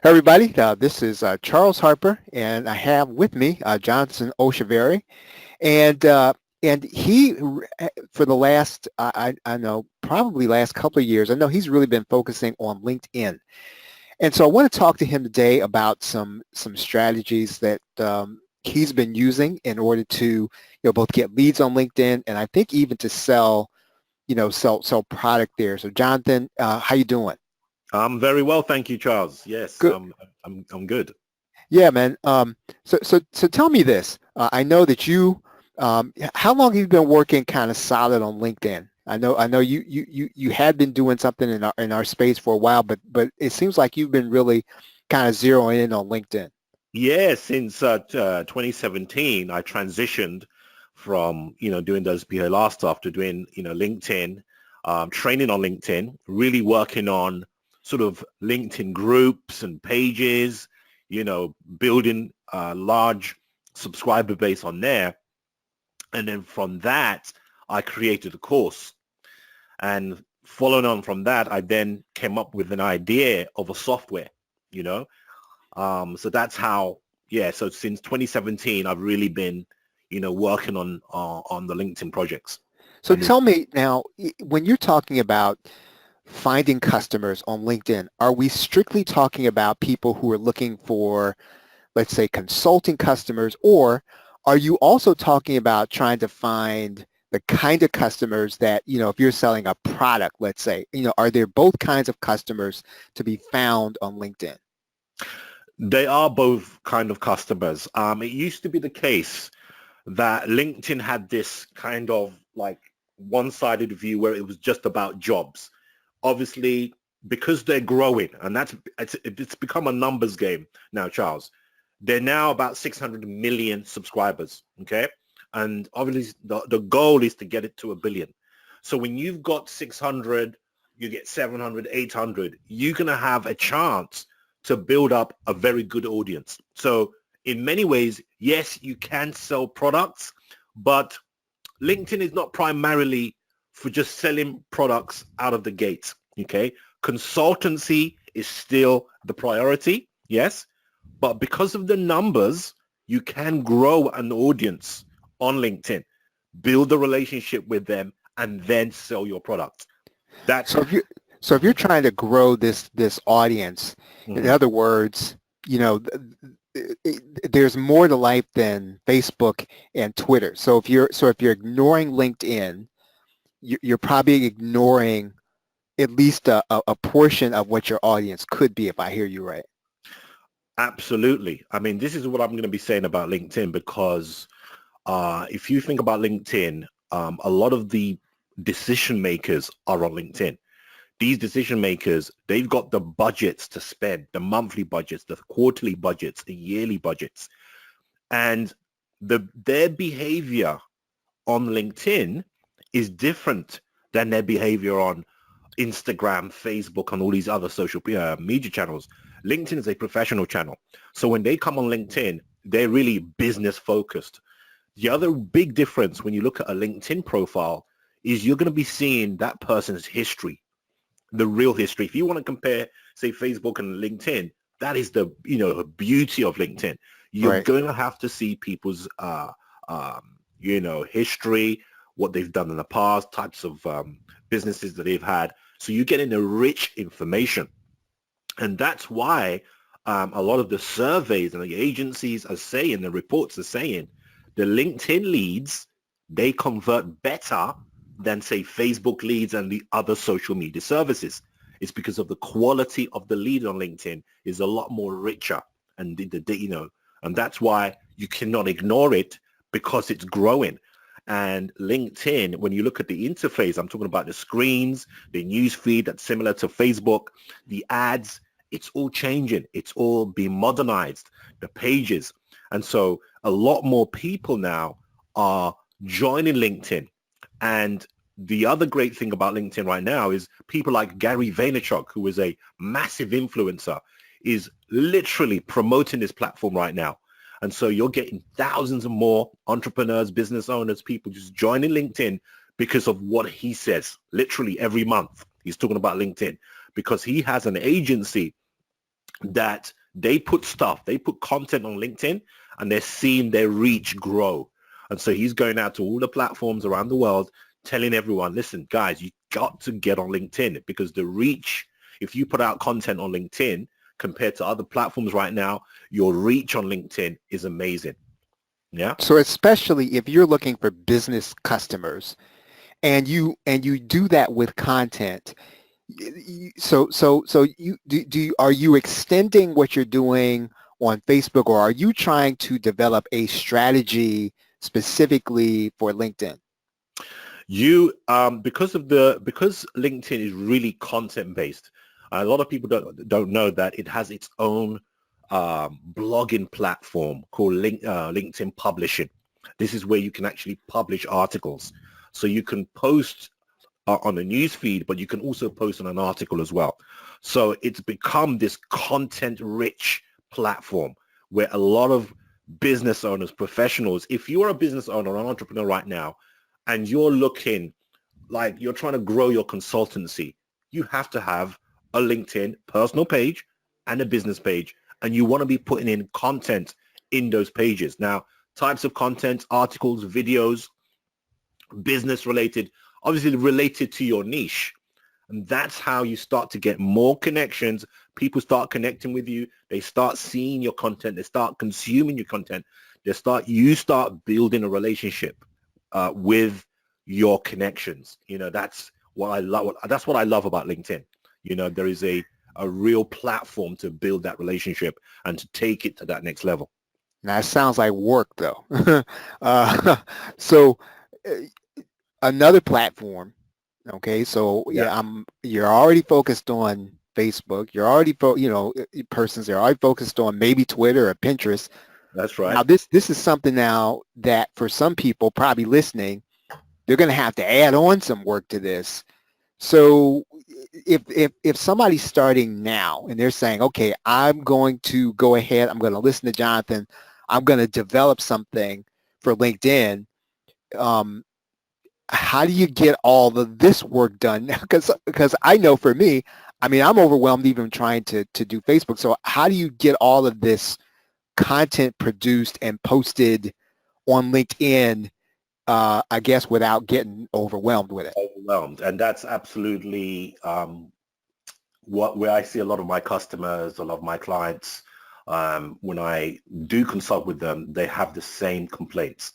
Hey everybody, this is Charles Harper, and I have with me Johnathan Osheverie, and he for the last I know probably last couple of years, I know he's really been focusing on LinkedIn, and so I want to talk to him today about some strategies that he's been using in order to both get leads on LinkedIn and I think even to sell sell product there. So Jonathan, how you doing? I'm very well, thank you, Charles. Yes, Good. I'm good. Yeah, man. So tell me this. I know that how long have you been working kind of solid on LinkedIn? I know you had been doing something in our space for a while, but it seems like you've been really kind of zeroing in on LinkedIn. Yeah, since 2017, I transitioned from doing those PLR stuff to doing LinkedIn, training on LinkedIn, really working on sort of LinkedIn groups and pages, building a large subscriber base on there, and then from that, I created a course. And following on from that, I then came up with an idea of a software, you know. So that's how, yeah. So since 2017, I've really been, working on the LinkedIn projects. So And tell me now, when you're talking about finding customers on LinkedIn, are we strictly talking about people who are looking for, let's say, consulting customers, or are you also talking about trying to find the kind of customers that, if you're selling a product, let's say, are there both kinds of customers to be found on LinkedIn? they are both kind of customers. It used to be the case that LinkedIn had this kind of like one-sided view where it was just about jobs. Obviously, because they're growing, and it's become a numbers game now, Charles. They're now about 600 million subscribers, okay? And obviously, the goal is to get it to a billion. So when you've got 600, you get 700, 800, you're going to have a chance to build up a very good audience. So in many ways, yes, you can sell products, but LinkedIn is not primarily for just selling products out of the gate. Okay. Consultancy is still the priority. Yes. But because of the numbers, you can grow an audience on LinkedIn, build a relationship with them, and then sell your product. That's So if you so if you're trying to grow this audience, in mhm. other words, you know, there's more to life than Facebook and Twitter. So if you're ignoring LinkedIn, you're probably ignoring at least a portion of what your audience could be, if I hear you right. Absolutely. I mean, this is what I'm going to be saying about LinkedIn because if you think about LinkedIn, a lot of the decision makers are on LinkedIn. These decision makers, they've got the budgets to spend, the monthly budgets, the quarterly budgets, the yearly budgets. And their behavior on LinkedIn is different than their behavior on Instagram, Facebook, and all these other social media channels. LinkedIn is a professional channel. So when they come on LinkedIn, they're really business focused. The other big difference when you look at a LinkedIn profile is you're going to be seeing that person's history, the real history. If you want to compare, say, Facebook and LinkedIn, that is the, beauty of LinkedIn. You're Right. going to have to see people's, history, what they've done in the past, types of businesses that they've had. So you're getting the rich information. And that's why a lot of the surveys and the agencies are saying, the reports are saying, the LinkedIn leads, they convert better than, say, Facebook leads and the other social media services. It's because of the quality of the lead on LinkedIn is a lot more richer. And, and that's why you cannot ignore it because it's growing. And LinkedIn, when you look at the interface, I'm talking about the screens, the news feed that's similar to Facebook, the ads, it's all changing. It's all being modernized, the pages. And so a lot more people now are joining LinkedIn. And the other great thing about LinkedIn right now is people like Gary Vaynerchuk, who is a massive influencer, is literally promoting this platform right now. And so you're getting thousands of more entrepreneurs, business owners, people just joining LinkedIn because of what he says. Literally every month he's talking about LinkedIn because he has an agency that they put content on LinkedIn, and they're seeing their reach grow. And so he's going out to all the platforms around the world telling everyone, listen, guys, you got to get on LinkedIn, because the reach, if you put out content on LinkedIn compared to other platforms right now, your reach on LinkedIn is amazing. Yeah. So especially if you're looking for business customers and you do that with content, so you are you extending what you're doing on Facebook, or are you trying to develop a strategy specifically for LinkedIn? You because LinkedIn is really content based. A lot of people don't know that it has its own blogging platform called LinkedIn Publishing. This is where you can actually publish articles. So you can post on a news feed, but you can also post on an article as well. So it's become this content-rich platform where a lot of business owners, professionals, if you are a business owner or an entrepreneur right now, and you're looking like you're trying to grow your consultancy, you have to have a LinkedIn personal page and a business page, and you want to be putting in content in those pages. Now, types of content, articles, videos, business related, obviously related to your niche. And that's how you start to get more connections. People start connecting with you. They start seeing your content. They start consuming your content. You start building a relationship with your connections. That's what I love. That's what I love about LinkedIn. There is a real platform to build that relationship and to take it to that next level. Now it sounds like work though. So another platform. Okay, so Yeah, you're already focused on Facebook. You're already persons are already focused on maybe Twitter or Pinterest. that's right. Now this is something now that for some people probably listening, they're going to have to add on some work to this. So if somebody's starting now and they're saying, okay, I'm going to go ahead, I'm going to listen to Johnathan, I'm going to develop something for LinkedIn. How do you get all of this work done? Because I know for me, I mean, I'm overwhelmed even trying to do Facebook. So how do you get all of this content produced and posted on LinkedIn, I guess, without getting overwhelmed with it? Overwhelmed. And that's absolutely where I see a lot of my customers, a lot of my clients, when I do consult with them, they have the same complaints.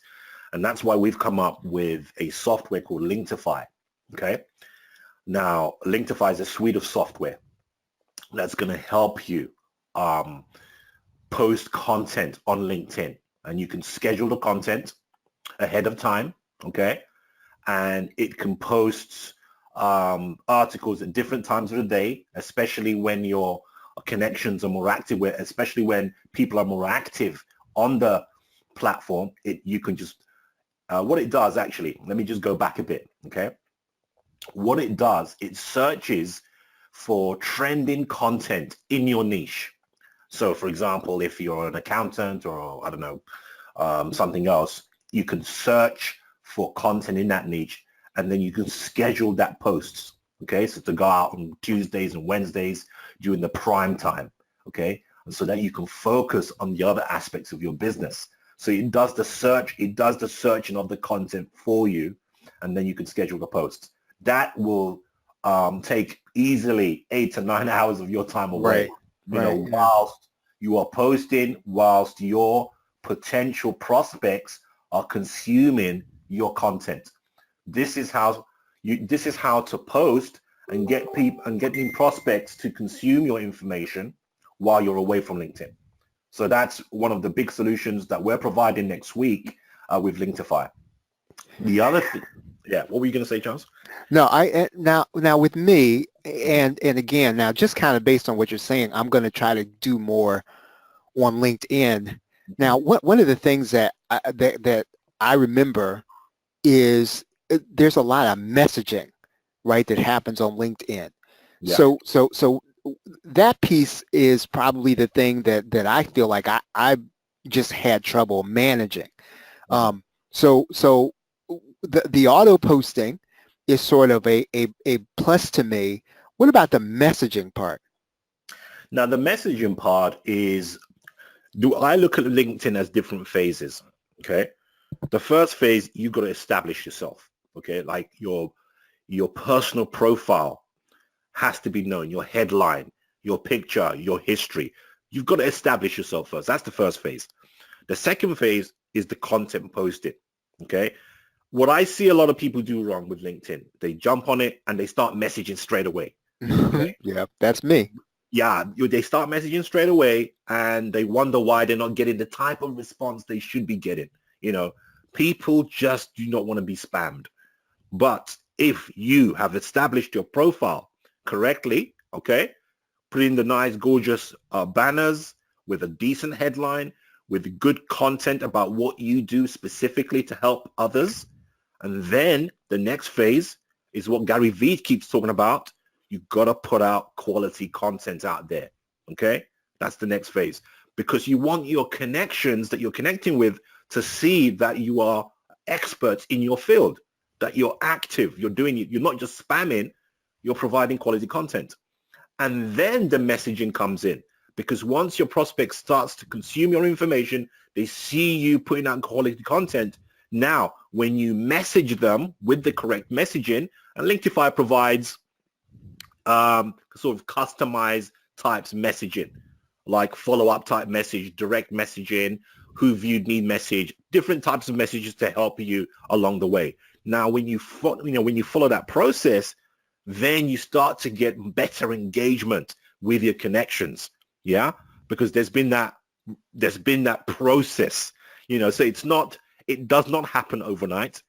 And that's why we've come up with a software called Linktify. Okay. Now, Linktify is a suite of software that's going to help you post content on LinkedIn. And you can schedule the content ahead of time. Okay. And it can post articles at different times of the day, especially when your connections are more active, especially when people are more active on the platform. You can just what it does, actually, let me just go back a bit, okay? What it does, it searches for trending content in your niche. So, for example, if you're an accountant or, I don't know, something else, you can search for content in that niche, and then you can schedule that posts, okay? So to go out on Tuesdays and Wednesdays during the prime time, okay? And so that you can focus on the other aspects of your business. So it does the searching of the content for you, and then you can schedule the posts. That will take easily 8 to 9 hours of your time away. Right. Whilst you are posting, whilst your potential prospects are consuming your content. This is how to post and get people and getting prospects to consume your information while you're away from LinkedIn. So that's one of the big solutions that we're providing next week with Linktify. The other thing, what were you going to say, Charles? No, now with me, and again, now just kind of based on what you're saying, I'm going to try to do more on LinkedIn. Now, one of the things that I remember is there's a lot of messaging, right, that happens on LinkedIn. Yeah. So that piece is probably the thing that I feel like I just had trouble managing. So the auto posting is sort of a plus to me. What about the messaging part? Now, the messaging part is, do I look at LinkedIn as different phases? Okay. The first phase, you got to establish yourself. Okay. Like your personal profile has to be known, your headline, your picture, your history. You've got to establish yourself first. That's the first phase. The second phase is the content posted. Okay. What I see a lot of people do wrong with LinkedIn, they jump on it and they start messaging straight away. Okay. Yeah, that's me. Yeah, they start messaging straight away and they wonder why they're not getting the type of response they should be getting. You know, people just do not want to be spammed. But if you have established your profile correctly, okay, put in the nice, gorgeous banners with a decent headline, with good content about what you do specifically to help others. And then the next phase is what Gary Vee keeps talking about. You got to put out quality content out there. Okay. That's the next phase, because you want your connections that you're connecting with to see that you are experts in your field, that you're active, you're doing it. You're not just spamming, you're providing quality content. And then the messaging comes in, because once your prospect starts to consume your information, they see you putting out quality content. Now, when you message them with the correct messaging, and Linktify provides sort of customized types messaging, like follow-up type message, direct messaging, who viewed me message, different types of messages to help you along the way. Now, when you follow that process, then you start to get better engagement with your connections. Yeah, because there's been that process. So it does not happen overnight.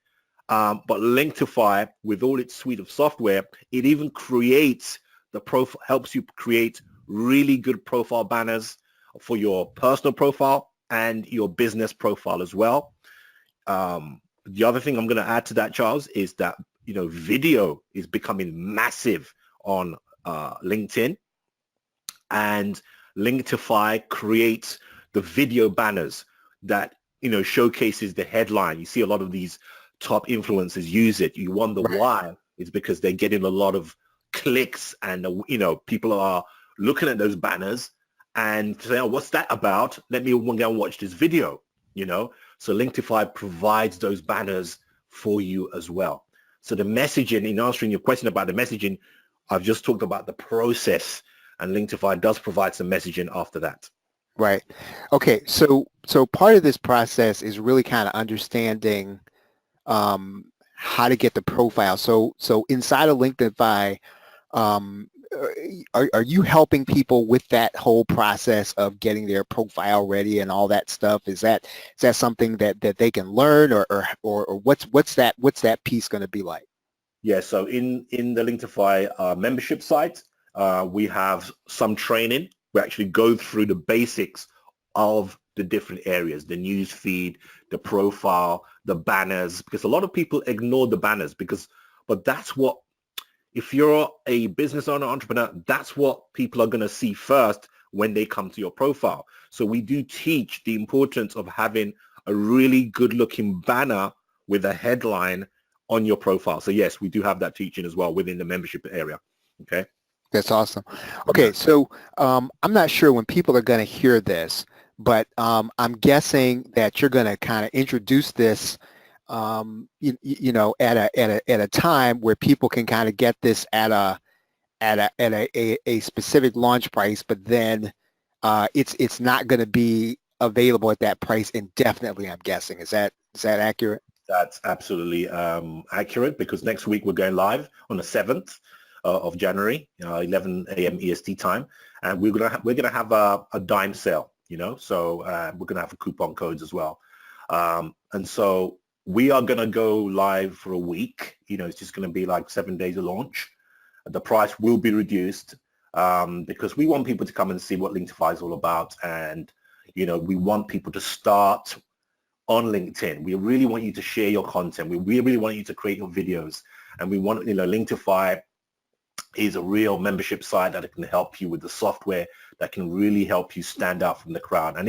But Linktify, with all its suite of software, it even creates helps you create really good profile banners for your personal profile and your business profile as well. The other thing I'm going to add to that, Charles, is that, video is becoming massive on LinkedIn, and Linktify creates the video banners that, showcases the headline. You see a lot of these top influencers use it. You wonder why. It's because they're getting a lot of clicks, and people are looking at those banners and saying, oh, what's that about? Let me go and watch this video. So Linktify provides those banners for you as well. So the messaging, in answering your question about the messaging, I've just talked about the process, and Linktify does provide some messaging after that. Right. Okay. So part of this process is really kind of understanding how to get the profile. So inside of Linktify, are you helping people with that whole process of getting their profile ready and all that stuff? Is that something that they can learn, or what's that piece going to be like? Yeah. So in the Linktify membership site, we have some training. We actually go through the basics of the different areas, the news feed, the profile, the banners, because a lot of people ignore the banners but that's what, if you're a business owner, entrepreneur, that's what people are going to see first when they come to your profile. So we do teach the importance of having a really good looking banner with a headline on your profile. So yes, we do have that teaching as well within the membership area. Okay. That's awesome. Okay. So I'm not sure when people are going to hear this, but I'm guessing that you're going to kind of introduce this at a time where people can kind of get this at a specific launch price, but then it's not going to be available at that price indefinitely, I'm guessing. Is that accurate? That's absolutely accurate, because next week we're going live on the 7th of January, 11 a.m. EST time, and we're gonna have a dime sale. So we're gonna have coupon codes as well, and so we are gonna go live for a week. It's just gonna be like 7 days of launch. The price will be reduced because we want people to come and see what Linktify is all about, and we want people to start on LinkedIn. We really want you to share your content. We really want you to create your videos, and we want Linktify is a real membership site that can help you with the software that can really help you stand out from the crowd. And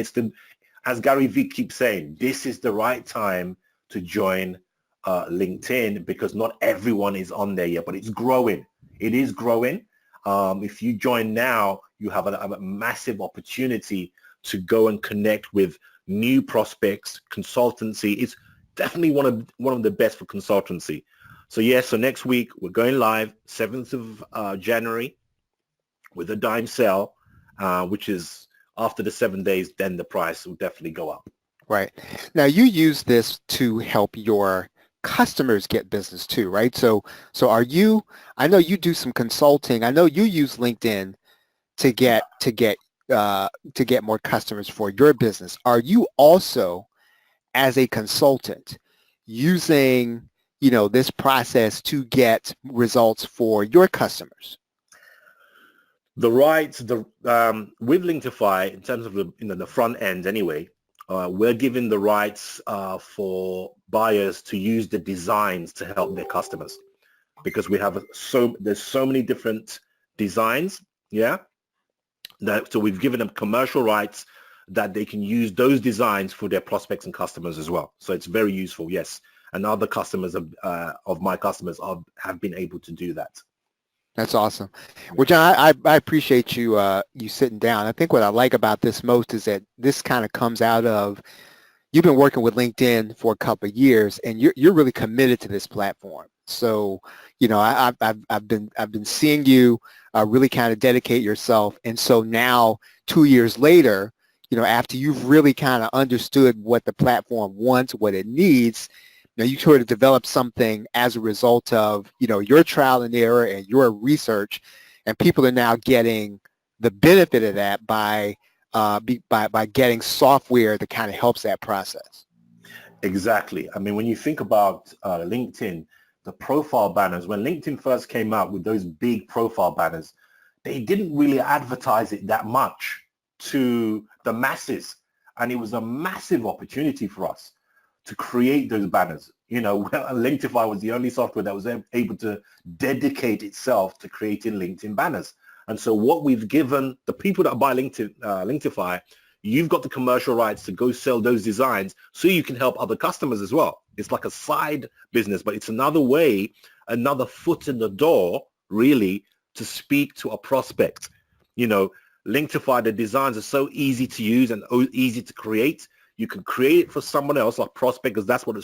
as Gary Vee keeps saying, this is the right time to join LinkedIn, because not everyone is on there yet, but it's growing. It is growing. If you join now, you have a massive opportunity to go and connect with new prospects. Consultancy is definitely one of the best for consultancy. So yes, so next week we're going live 7th of January with a dime sale, which is after the 7 days, then the price will definitely go up. Right. Now you use this to help your customers get business too, right? So are you, I know you do some consulting. I know you use LinkedIn to Yeah. to get more customers for your business. Are you also, as a consultant, using, this process to get results for your customers? The rights, with Linktify, in terms of the front end anyway, we're giving the rights for buyers to use the designs to help their customers, because we have there's so many different designs, yeah. So we've given them commercial rights that they can use those designs for their prospects and customers as well. So it's very useful, yes. And other customers of my customers have been able to do that. That's awesome. Well, John, I appreciate you you sitting down. I think what I like about this most is that this kind of comes out of, you've been working with LinkedIn for a couple of years, and you're really committed to this platform. So, I've been seeing you really kind of dedicate yourself, and so now 2 years later, after you've really kind of understood what the platform wants, what it needs, you sort of developed something as a result of, your trial and error and your research, and people are now getting the benefit of that by getting software that kind of helps that process. Exactly. I mean, when you think about LinkedIn, the profile banners, when LinkedIn first came out with those big profile banners, they didn't really advertise it that much to the masses. And it was a massive opportunity for us to create those banners. Linktify was the only software that was able to dedicate itself to creating LinkedIn banners. And so what we've given the people that buy Linktify, you've got the commercial rights to go sell those designs so you can help other customers as well. It's like a side business, but it's another way, another foot in the door, really, to speak to a prospect. Linktify, the designs are so easy to use and easy to create. You can create it for someone else, like prospect, because that's what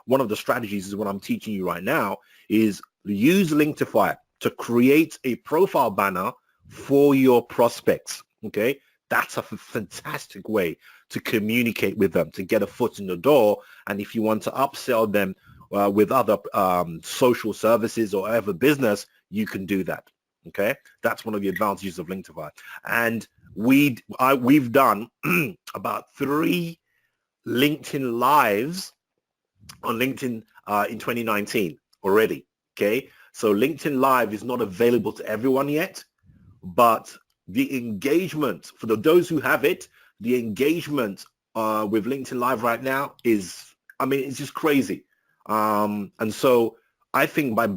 one of the strategies is what I'm teaching you right now, is use Linktify to create a profile banner for your prospects. Okay. That's a fantastic way to communicate with them, to get a foot in the door. And if you want to upsell them with other social services or other business, you can do that. Okay. That's one of the advantages of Linktify. And we've done about 3 LinkedIn lives on LinkedIn in 2019 already. Okay. So LinkedIn Live is not available to everyone yet, but the engagement for those who have it, the engagement with LinkedIn Live right now is, it's just crazy. And so I think by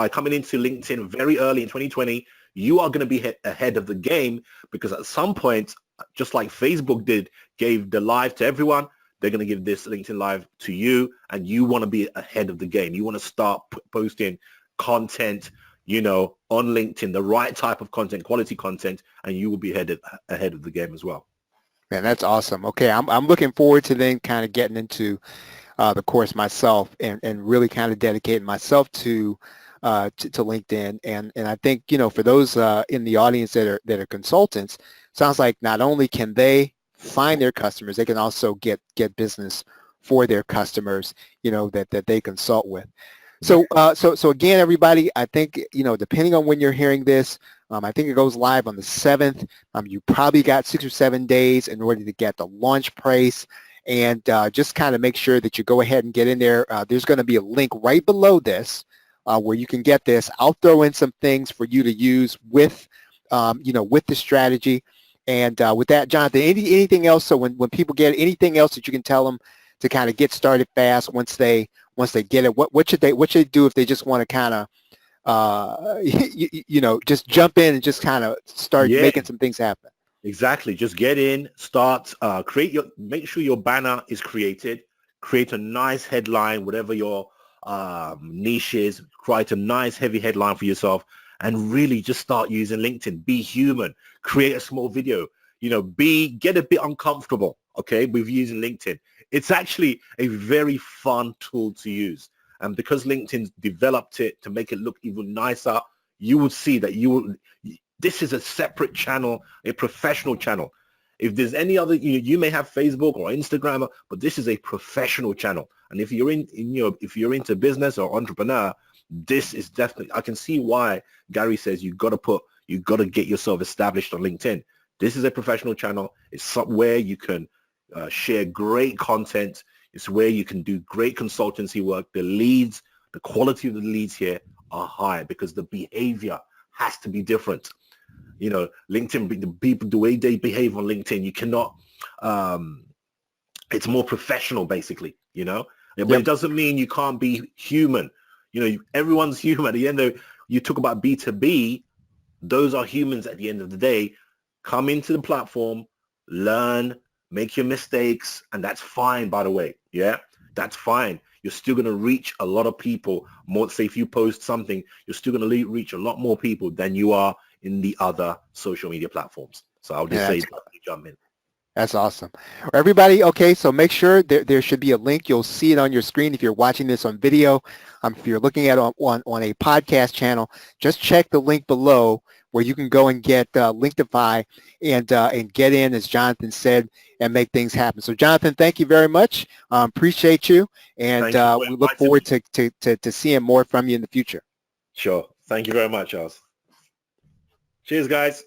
coming into LinkedIn very early in 2020, you are going to be ahead of the game, because at some point, just like Facebook gave the live to everyone, they're going to give this LinkedIn Live to you, and you want to be ahead of the game. You want to start posting content, on LinkedIn, the right type of content, quality content, and you will be ahead of the game as well. Man, that's awesome. Okay, I'm looking forward to then kind of getting into the course myself and really kind of dedicating myself to LinkedIn. And I think, for those in the audience that are consultants, sounds like not only can they find their customers, they can also get business for their customers, that they consult with. So again, everybody, I think, depending on when you're hearing this, I think it goes live on the 7th. You probably got 6 or 7 days in order to get the launch price. And just kind of make sure that you go ahead and get in there. There's going to be a link right below this where you can get this. I'll throw in some things for you to use with, with the strategy. And with that, Johnathan, anything else? So when people get anything else that you can tell them to kind of get started fast once they get it, what should they do if they just want to kind of just jump in and just kind of start making some things happen? Exactly. Just get in, start, make sure your banner is created, create a nice headline, whatever your niche is, create a nice heavy headline for yourself, and really just start using LinkedIn. Be human. Create a small video. Get a bit uncomfortable, okay, with using LinkedIn. It's actually a very fun tool to use. And because LinkedIn's developed it to make it look even nicer, you will see that this is a separate channel, a professional channel. If there's any other, you may have Facebook or Instagram, but this is a professional channel. And if you're if you're into business or entrepreneur, this is definitely, I can see why Gary says you got to get yourself established on LinkedIn. This is a professional channel. It's somewhere you can share great content. It's where you can do great consultancy work. The quality of the leads here are high because the behavior has to be different. LinkedIn, the way they behave on LinkedIn, you cannot, it's more professional basically, but It doesn't mean you can't be human. Everyone's human. At the end of, you talk about B2B, those are humans at the end of the day. Come into the platform, learn, make your mistakes, and that's fine, by the way. Yeah, that's fine. You're still going to reach a lot of people. More, say if you post something, you're still going to reach a lot more people than you are in the other social media platforms. So I'll just say, jump in. That's awesome. Everybody, okay, so make sure there should be a link. You'll see it on your screen if you're watching this on video. If you're looking at it on a podcast channel, just check the link below where you can go and get Linktify and get in, as Johnathan said, and make things happen. So, Johnathan, thank you very much. Appreciate you, and we look forward to seeing more from you in the future. Sure. Thank you very much, Charles. Cheers, guys.